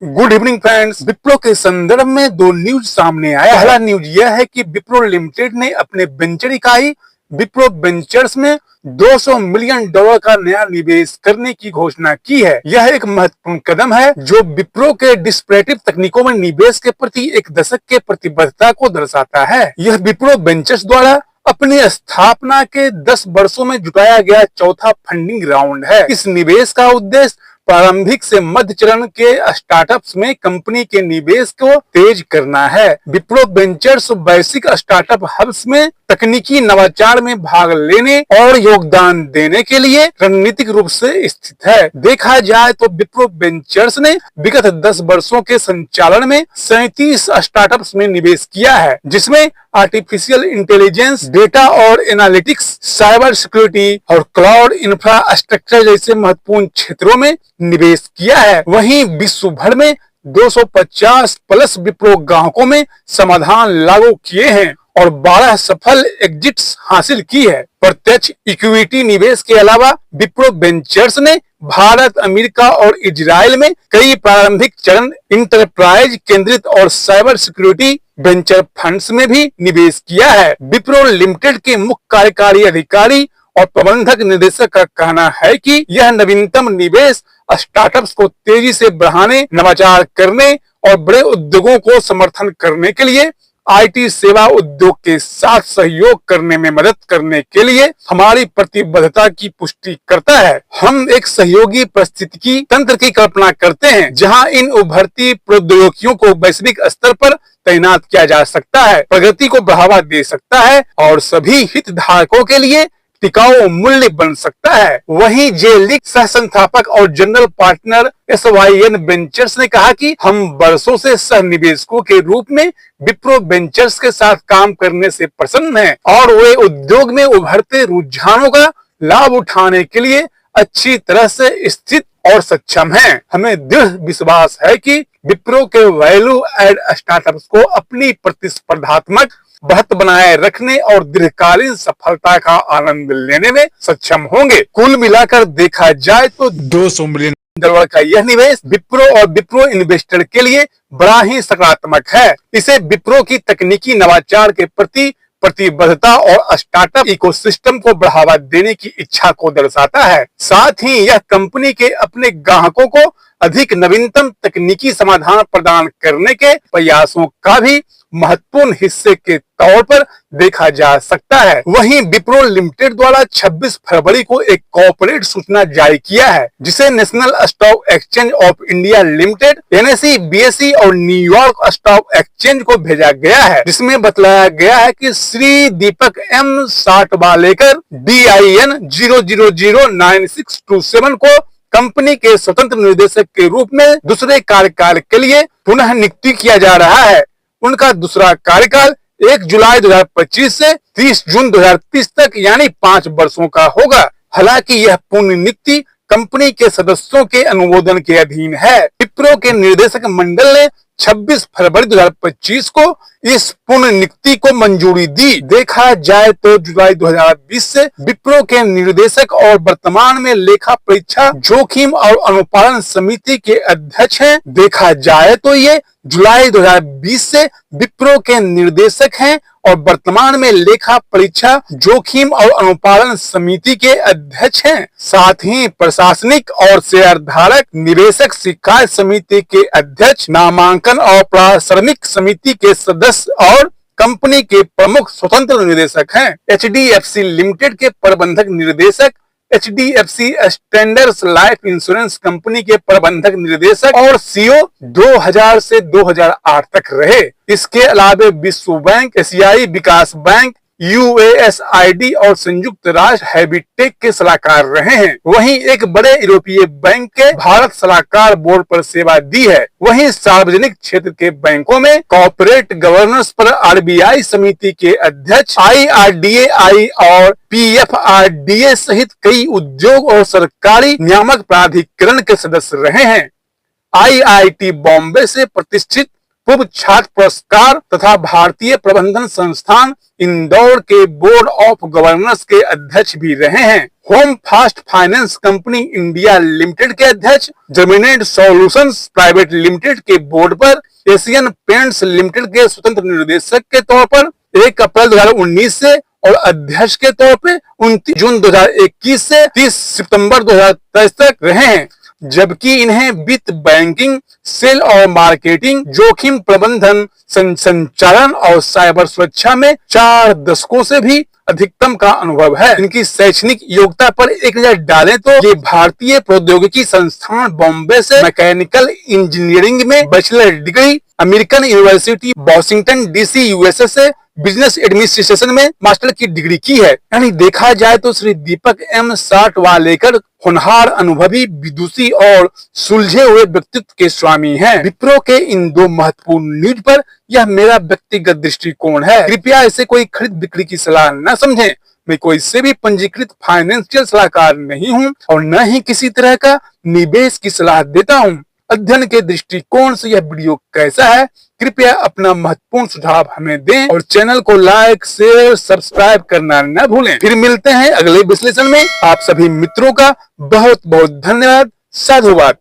Good evening friends. Wipro के संदर्भ में दो न्यूज सामने आया। पहला न्यूज यह है कि विप्रो लिमिटेड ने अपने वेंचर इकाई विप्रो वेंचर्स में $200 मिलियन का नया निवेश करने की घोषणा की है। यह एक महत्वपूर्ण कदम है जो विप्रो के डिस्परेटिव तकनीकों में निवेश के प्रति एक दशक के प्रतिबद्धता को दर्शाता है। यह विप्रो वेंचर्स द्वारा अपनी स्थापना के 10 वर्षों में जुटाया गया चौथा फंडिंग राउंड है। इस निवेश का उद्देश्य प्रारंभिक से मध्य चरण के स्टार्टअप्स में कंपनी के निवेश को तेज करना है। विप्रो वेंचर्स वैश्विक स्टार्टअप हब्स में तकनीकी नवाचार में भाग लेने और योगदान देने के लिए रणनीतिक रूप से स्थित है। देखा जाए तो विप्रो वेंचर्स ने विगत 10 वर्षों के संचालन में 37 स्टार्टअप्स में निवेश किया है, जिसमें आर्टिफिशियल इंटेलिजेंस, डेटा और एनालिटिक्स, साइबर सिक्योरिटी और क्लाउड इंफ्रास्ट्रक्चर जैसे महत्वपूर्ण क्षेत्रों में निवेश किया है। वहीं विश्व भर में 250 प्लस विप्रो ग्राहकों में समाधान लागू किए हैं और 12 सफल एग्जिट्स हासिल की है। प्रत्यक्ष इक्विटी निवेश के अलावा विप्रो वेंचर्स ने भारत, अमेरिका और इजराइल में कई प्रारंभिक चरण इंटरप्राइज केंद्रित और साइबर सिक्योरिटी वेंचर फंड्स में भी निवेश किया है। विप्रो लिमिटेड के मुख्य कार्यकारी अधिकारी और प्रबंधक निदेशक का कहना है कि यह नवीनतम निवेश स्टार्टअप्स को तेजी से बढ़ाने, नवाचार करने और बड़े उद्योगों को समर्थन करने के लिए आईटी सेवा उद्योग के साथ सहयोग करने में मदद करने के लिए हमारी प्रतिबद्धता की पुष्टि करता है। हम एक सहयोगी पारिस्थितिकी तंत्र की कल्पना करते हैं जहां इन उभरती प्रौद्योगिकियों को वैश्विक स्तर पर तैनात किया जा सकता है, प्रगति को बढ़ावा दे सकता है और सभी हितधारकों के लिए टिकाऊ मूल्य बन सकता है। वहीं जेलिक सह संस्थापक और जनरल पार्टनर SYN वेंचर्स ने कहा कि हम वर्षों से सह निवेशकों के रूप में विप्रो वेंचर्स के साथ काम करने से प्रसन्न हैं और वे उद्योग में उभरते रुझानों का लाभ उठाने के लिए अच्छी तरह से स्थित और सक्षम हैं। हमें दृढ़ विश्वास है कि विप्रो के वैल्यू एड स्टार्टअप्स को अपनी प्रतिस्पर्धात्मक बढ़त बनाए रखने और दीर्घकालीन सफलता का आनंद लेने में सक्षम होंगे। कुल मिलाकर देखा जाए तो $200 मिलियन का यह निवेश विप्रो और विप्रो इन्वेस्टर के लिए बड़ा ही सकारात्मक है। इसे विप्रो की तकनीकी नवाचार के प्रति प्रतिबद्धता और स्टार्टअप इकोसिस्टम को बढ़ावा देने की इच्छा को दर्शाता है। साथ ही यह कंपनी के अपने ग्राहकों को अधिक नवीनतम तकनीकी समाधान प्रदान करने के प्रयासों का भी महत्वपूर्ण हिस्से के तौर पर देखा जा सकता है। वहीं विप्रो लिमिटेड द्वारा 26 फरवरी को एक कॉर्पोरेट सूचना जारी किया है, जिसे national stock exchange of India limited, NSE, BSE और न्यूयॉर्क स्टॉक एक्सचेंज को भेजा गया है, जिसमें बतलाया गया है कि श्री दीपक M साटवालेकर DIN 0009627 को कंपनी के स्वतंत्र निर्देशक के रूप में दूसरे कार्यकाल के लिए पुनः नियुक्त किया जा रहा है। उनका दूसरा कार्यकाल 1 जुलाई 2025 से 30 जून 2030 तक यानी 5 वर्षों का होगा। हालांकि यह पुनर्नियुक्ति कंपनी के सदस्यों के अनुमोदन के अधीन है। विप्रो के निर्देशक मंडल ने 26 फरवरी 2025 को इस पुनर्नियुक्ति को मंजूरी दी। देखा जाए तो जुलाई 2020 से विप्रो के निर्देशक और वर्तमान में लेखा परीक्षा जोखिम और अनुपालन समिति के अध्यक्ष हैं। देखा जाए तो ये जुलाई 2020 से विप्रो के निर्देशक हैं और वर्तमान में लेखा परीक्षा जोखिम और अनुपालन समिति के अध्यक्ष हैं। साथ ही प्रशासनिक और शेयरधारक निवेशक शिकायत समिति के अध्यक्ष, नामांकन और प्राथमिक समिति के सदस्य और कंपनी के प्रमुख स्वतंत्र निदेशक हैं। HDFC लिमिटेड के प्रबंधक निदेशक, HDFC standards life insurance company के प्रबंधक निर्देशक और CEO 2000 से 2008 तक रहे। इसके अलावा विश्व बैंक, एशियाई विकास बैंक, USAID और संयुक्त राष्ट्र हैबिटेट के सलाहकार रहे हैं। वहीं एक बड़े यूरोपीय बैंक के भारत सलाहकार बोर्ड पर सेवा दी है। वहीं सार्वजनिक क्षेत्र के बैंकों में कॉर्पोरेट गवर्नेंस पर RBI समिति के अध्यक्ष, IRDAI और PFRDA सहित कई उद्योग और सरकारी नियामक प्राधिकरण के सदस्य रहे हैं। IIT बॉम्बे से प्रतिष्ठित पूर्व छात्र पुरस्कार तथा भारतीय प्रबंधन संस्थान इंदौर के बोर्ड ऑफ गवर्नर्स के अध्यक्ष भी रहे हैं। Home fast finance company India limited के अध्यक्ष, जर्मिनेट सॉल्यूशंस प्राइवेट लिमिटेड के बोर्ड पर, एशियन पेंट्स लिमिटेड के स्वतंत्र निर्देशक के तौर पर 1 अप्रैल 2019 से और अध्यक्ष के तौर पे 29 जून 2021 से 30 सितंबर 2023 तक रहे हैं। जबकि इन्हें वित्त, बैंकिंग, सेल और मार्केटिंग, जोखिम प्रबंधन, संचालन और साइबर सुरक्षा में 4 दशकों से भी अधिकतम का अनुभव है। इनकी शैक्षणिक योग्यता पर एक नजर डालें तो ये भारतीय प्रौद्योगिकी संस्थान बॉम्बे से मैकेनिकल इंजीनियरिंग में bachelor degree, American university Washington DC USA से बिजनेस एडमिनिस्ट्रेशन में मास्टर की डिग्री की है। यानी देखा जाए तो श्री दीपक एम साठवालेकर होनहार, अनुभवी, विदुषी और सुलझे हुए व्यक्तित्व के स्वामी हैं। विप्रो के इन 2 महत्वपूर्ण न्यूज पर यह मेरा व्यक्तिगत दृष्टिकोण है। कृपया इसे कोई खरीद बिक्री की सलाह न समझें। मैं कोई से भी पंजीकृत फाइनेंशियल सलाहकार नहीं हूं और न ही किसी तरह का निवेश की सलाह देता हूं। अध्ययन के दृष्टिकोण से यह वीडियो कैसा है, कृपया अपना महत्वपूर्ण सुझाव हमें दें और चैनल को लाइक, शेयर, सब्सक्राइब करना न भूलें। फिर मिलते हैं अगले विश्लेषण में। आप सभी मित्रों का बहुत बहुत धन्यवाद। साधुवाद।